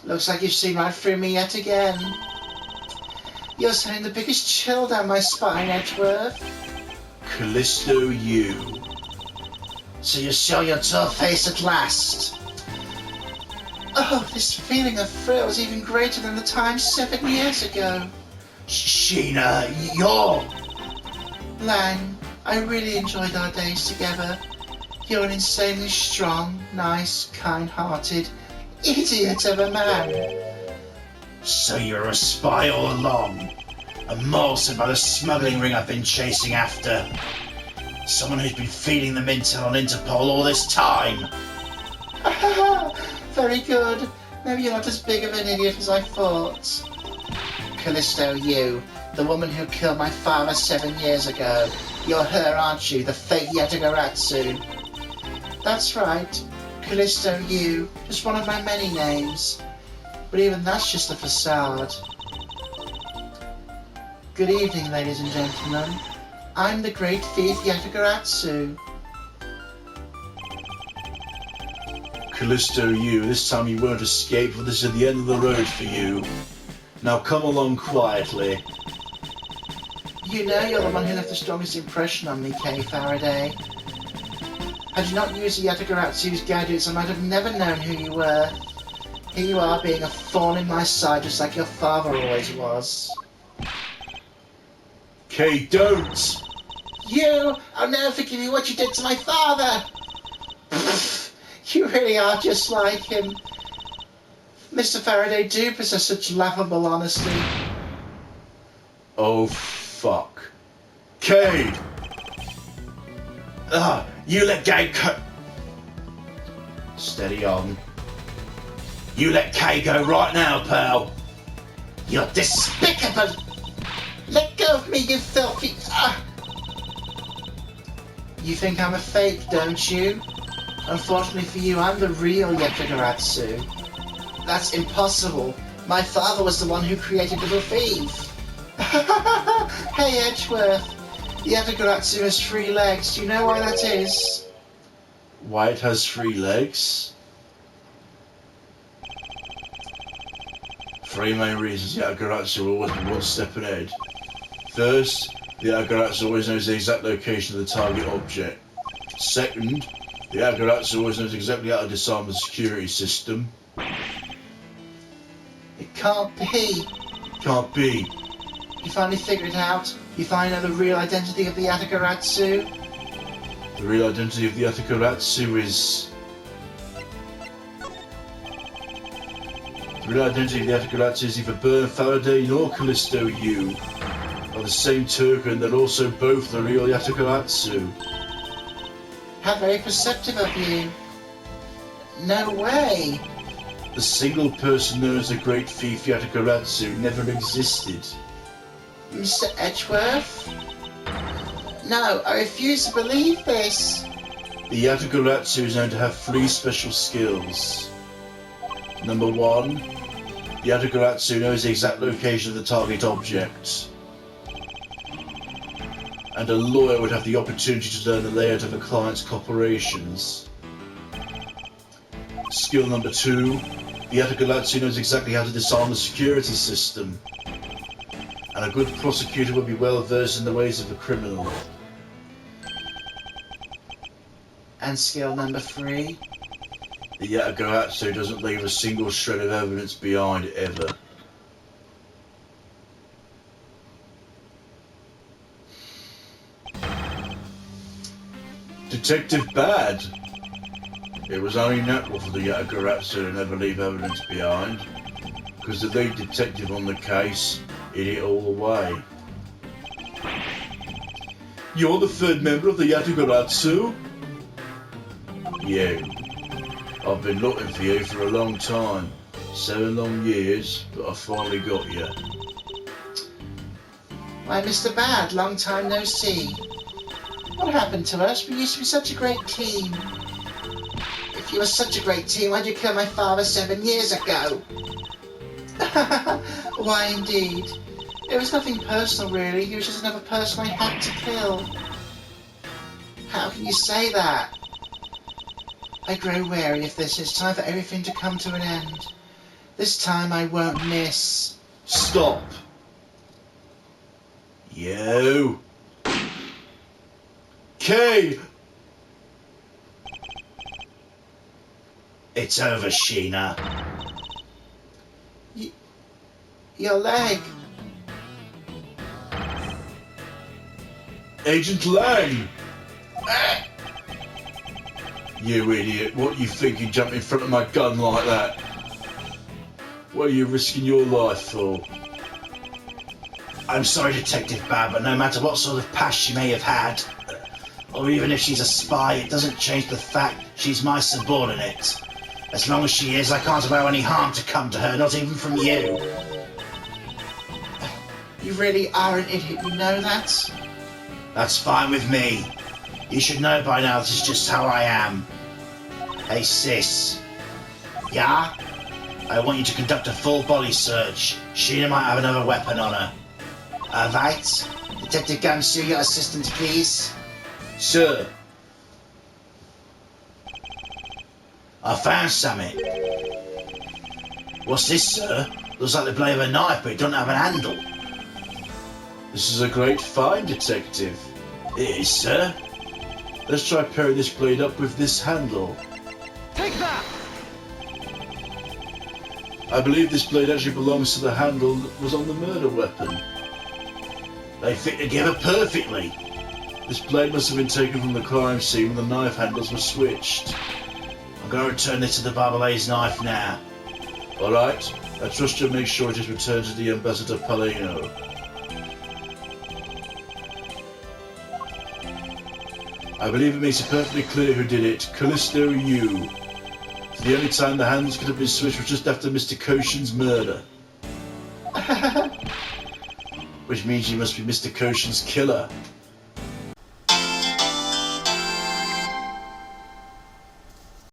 [SPEAKER 2] Looks like you've seen right through me yet again. You're sending the biggest chill down my spine, Edgeworth.
[SPEAKER 1] Callisto Yu.
[SPEAKER 2] So you show your tough face at last. Oh, this feeling of thrill is even greater than the time 7 years ago.
[SPEAKER 1] Shih-na, you're...
[SPEAKER 2] Lang, I really enjoyed our days together. You're an insanely strong, nice, kind-hearted idiot of a man.
[SPEAKER 1] So you're a spy all along. A mole sent by the smuggling ring I've been chasing after. Someone who's been feeding them intel on Interpol all this time.
[SPEAKER 2] Very good. Maybe you're not as big of an idiot as I thought. Callisto Yu, the woman who killed my father 7 years ago. You're her, aren't you? The fake Yatagaratsu. That's right. Callisto Yu, just one of my many names. But even that's just a facade. Good evening, ladies and gentlemen. I'm the great thief Yatagaratsu.
[SPEAKER 1] Callisto Yu, this time you won't escape, for this is the end of the road for you. Now come along quietly.
[SPEAKER 2] You know you're the one who left the strongest impression on me, Kay Faraday. Had you not used the Yatagaratsu's gadgets, I might have never known who you were. Here you are, being a thorn in my side, just like your father always was.
[SPEAKER 1] Kay, don't!
[SPEAKER 2] You! I'll never forgive you what you did to my father! You really are just like him. Mr. Faraday do possess such laughable honesty.
[SPEAKER 1] Oh, fuck. Kay! You let Kay go... Steady on. You let Kay go right now, pal.
[SPEAKER 2] You're despicable! Let go of me, you filthy... You think I'm a fake, don't you? Unfortunately for you, I'm the real Yatagaratsu. That's impossible. My father was the one who created Little Thief. Hey, Edgeworth. The Yatagaratsu has 3 legs. Do you know why that is?
[SPEAKER 1] Why it has 3 legs? 3 main reasons the Yatagaratsu will always be 1 step ahead. First, the Yatagaratsu always knows the exact location of the target object. Second, the Yatagaratsu always knows exactly how to disarm the security system.
[SPEAKER 2] It can't be.
[SPEAKER 1] Can't be.
[SPEAKER 2] You finally figured it out? You finally know the real identity of the Yatagaratsu?
[SPEAKER 1] The real identity of the Yatagaratsu is... The real identity of the Yatagaratsu is neither Bernard Faraday nor Callisto Yu. By the same token, they're also both the real Yatagaratsu.
[SPEAKER 2] How very perceptive of you. No way.
[SPEAKER 1] The single person known as the Great Thief Yatagaratsu never existed.
[SPEAKER 2] Mr. Edgeworth? No, I refuse to believe this.
[SPEAKER 1] The Yatagoratsu is known to have 3 special skills. Number 1, the Yatagoratsu knows the exact location of the target object. And a lawyer would have the opportunity to learn the layout of a client's corporations. Skill number 2, the Yatagoratsu knows exactly how to disarm the security system. And a good prosecutor would be well versed in the ways of a criminal.
[SPEAKER 2] And skill number 3?
[SPEAKER 1] The Yatagoratsu doesn't leave a single shred of evidence behind ever. Detective Bad. It was only natural for the Yatagoratsu to never leave evidence behind, because the lead detective on the case hid it all away. You're the 3rd member of the Yatagoratsu? You. I've been looking for you for a long time. 7 long years, but I finally got you.
[SPEAKER 2] Why, Mr. Bad, long time no see. What happened to us? We used to be such a great team. If you were such a great team, why'd you kill my father 7 years ago? Why, indeed. It was nothing personal, really. He was just another person I had to kill. How can you say that? I grow wary of this. It's time for everything to come to an end. This time I won't miss.
[SPEAKER 1] Stop! You! Kay!
[SPEAKER 2] It's over, Shih-na. Your leg.
[SPEAKER 1] Agent Lang! You idiot, what you think you jump in front of my gun like that? What are you risking your life for?
[SPEAKER 2] I'm sorry, Detective Bad, but no matter what sort of past she may have had, or even if she's a spy, it doesn't change the fact she's my subordinate. As long as she is, I can't allow any harm to come to her, not even from you. You really are an idiot, you know that? That's fine with me. You should know by now this is just how I am. Hey sis. Yeah? I want you to conduct a full body search. Shih-na might have another weapon on her. Right? Detective Gamsu, your assistant, please.
[SPEAKER 1] Sir.
[SPEAKER 2] I found something. What's this, sir? Looks like the blade of a knife, but it doesn't have an handle.
[SPEAKER 1] This is a great find, Detective.
[SPEAKER 2] It is, sir.
[SPEAKER 1] Let's try pairing this blade up with this handle.
[SPEAKER 3] Take that!
[SPEAKER 1] I believe this blade actually belongs to the handle that was on the murder weapon.
[SPEAKER 2] They fit together perfectly.
[SPEAKER 1] This blade must have been taken from the crime scene when the knife handles were switched.
[SPEAKER 2] I'm going to return this to the Barbalet's knife now.
[SPEAKER 1] Alright, I trust you'll make sure it is returned to the Ambassador Palino. I believe it makes it perfectly clear who did it. Callisto Yu. For the only time the handles could have been switched was just after Mr. Koshin's murder. Which means you must be Mr. Koshin's killer.